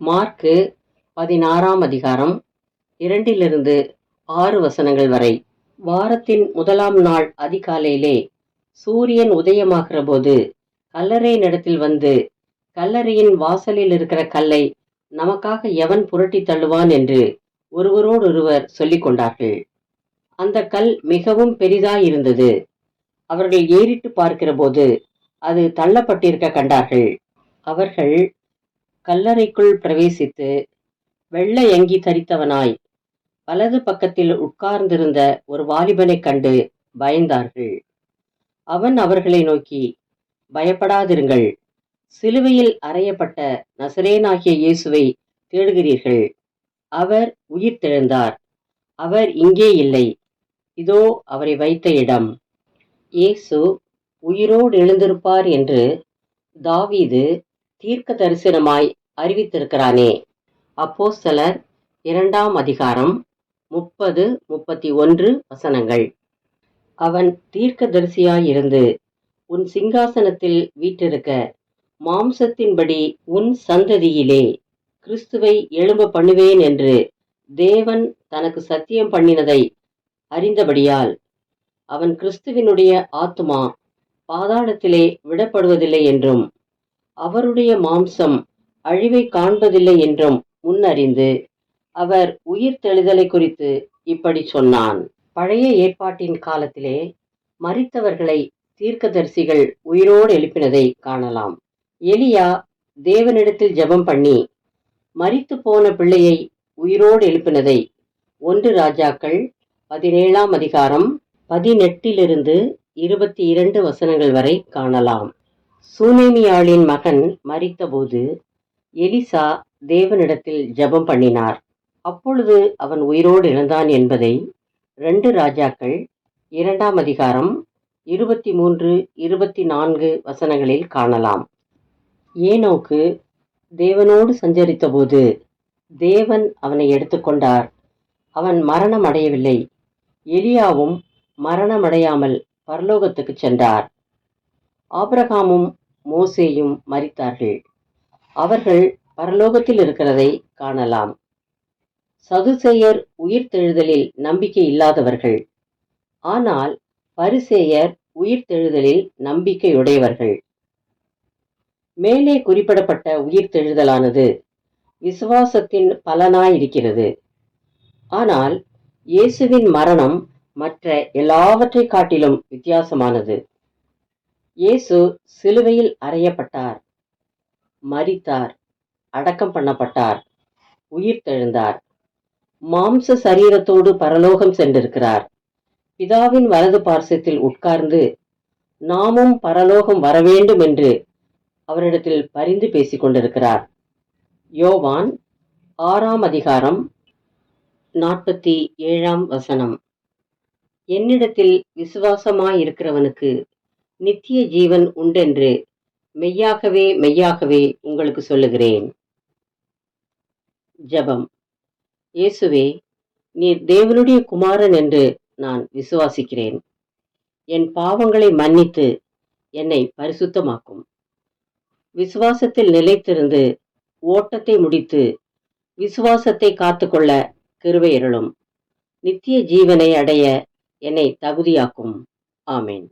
Mark 16ஆம் அதிகாரம் 2-6 வசனங்கள் வரை. வாரத்தின் முதலாம் நாள் அதிகாலையிலே சூரியன் உதயமாகிற போது கல்லறையினிடத்தில் வந்து, கல்லறையின் வாசலில் இருக்கிற கல்லை நமக்காக எவன் புரட்டி தள்ளுவான் என்று ஒருவரோடொருவர் சொல்லிக் கொண்டார்கள். அந்த கல் மிகவும் பெரிதாயிருந்தது. அவர்கள் ஏறிட்டு பார்க்கிற போது அது தள்ளப்பட்டிருக்க கண்டார்கள். அவர்கள் கல்லறைக்குள் பிரவேசித்து, வெள்ளை அங்கி தரித்தவனாய் வலது பக்கத்தில் உட்கார்ந்திருந்த ஒரு வாலிபனைக் கண்டு பயந்தார்கள். அவன் அவர்களை நோக்கி, பயப்படாதிருங்கள், சிலுவையில் அறையப்பட்ட நசரேயனாகிய இயேசுவை தேடுகிறீர்கள். அவர் உயிர்த்தெழுந்தார். அவர் இங்கே இல்லை. இதோ அவரை வைத்த இடம். இயேசு உயிரோடு எழுந்திருப்பார் என்று தாவீது தீர்க்க தரிசனமாய் அறிவித்திருக்கிறானே. அப்போஸ்தலர் 2ஆம் அதிகாரம் 30-31 வசனங்கள். அவன் தீர்க்கதரிசியாயிருந்து உன் சிங்காசனத்தில் வீற்றிருக்க, மாம்சத்தின்படி உன் சந்ததியிலே கிறிஸ்துவை எழும்ப பண்ணுவேன் என்று தேவன் தனக்கு சத்தியம் பண்ணினதை அறிந்தபடியால், அவன் கிறிஸ்துவினுடைய ஆத்துமா பாதாளத்திலே விடப்படுவதில்லை என்றும், அவருடைய மாம்சம் அழிவை காண்பதில்லை என்றும் முன்னறிந்து, அவர் உயிர் தெழுதலை குறித்து இப்படி சொன்னான். பழைய ஏற்பாட்டின் காலத்திலே மரித்தவர்களை தீர்க்கதரிசிகள் உயிரோடு எழுப்பினதை காணலாம். எலியா தேவனிடத்தில் ஜெபம் பண்ணி மரித்து போன பிள்ளையை உயிரோடு எழுப்பினதை 1 ராஜாக்கள் 17ஆம் அதிகாரம் 18-22 வசனங்கள் வரை காணலாம். சூனேமியாளின் மகன் மரித்தபோது எலிசா தேவனிடத்தில் ஜெபம் பண்ணினார். அப்பொழுது அவன் உயிரோடு எழுந்தான் என்பதை 2 ராஜாக்கள் 2ஆம் அதிகாரம் 23-24 வசனங்களில் காணலாம். ஏனோக்கு தேவனோடு சஞ்சரித்தபோது தேவன் அவனை எடுத்துக்கொண்டார். அவன் மரணம் அடையவில்லை. எலியாவும் மரணமடையாமல் பரலோகத்துக்கு சென்றார். ஆபிரகாமும் மோசேயும் மரித்தார்கள். அவர்கள் பரலோகத்தில் இருக்கிறதை காணலாம். சதுசேயர் உயிர்த்தெழுதலில் நம்பிக்கை இல்லாதவர்கள். ஆனால் பரிசேயர் உயிர்த்தெழுதலில் நம்பிக்கையுடையவர்கள். மேலே குறிப்பிடப்பட்ட உயிர்த்தெழுதலானது விசுவாசத்தின் பலனாயிருக்கிறது. ஆனால் இயேசுவின் மரணம் மற்ற எல்லாவற்றை காட்டிலும் வித்தியாசமானது. இயேசு சிலுவையில் அறையப்பட்டார், மரித்தார், அடக்கம் பண்ணப்பட்டார், உயிர்த்தெழுந்தார், மாம்ச சரீரத்தோடு பரலோகம் சென்றிருக்கிறார். பிதாவின் வலது பார்சத்தில் உட்கார்ந்து நாமும் பரலோகம் வரவேண்டும் என்று அவரிடத்தில் பரிந்து பேசிக் கொண்டிருக்கிறார். யோவான் 6ஆம் அதிகாரம் 47ஆம் வசனம். என்னிடத்தில் விசுவாசமாயிருக்கிறவனுக்கு நித்திய ஜீவன் உண்டென்று மெய்யாகவே மெய்யாகவே உங்களுக்கு சொல்லுகிறேன். ஜெபம். இயேசுவே, நீர் தேவனுடைய குமாரன் என்று நான் விசுவாசிக்கிறேன். என் பாவங்களை மன்னித்து என்னை பரிசுத்தமாக்கும். விசுவாசத்தில் நிலைத்திருந்து ஓட்டத்தை முடித்து விசுவாசத்தை காத்துக்கொள்ள கிருபை அருளும். நித்திய ஜீவனை அடைய என்னை தகுதியாக்கும். ஆமென்.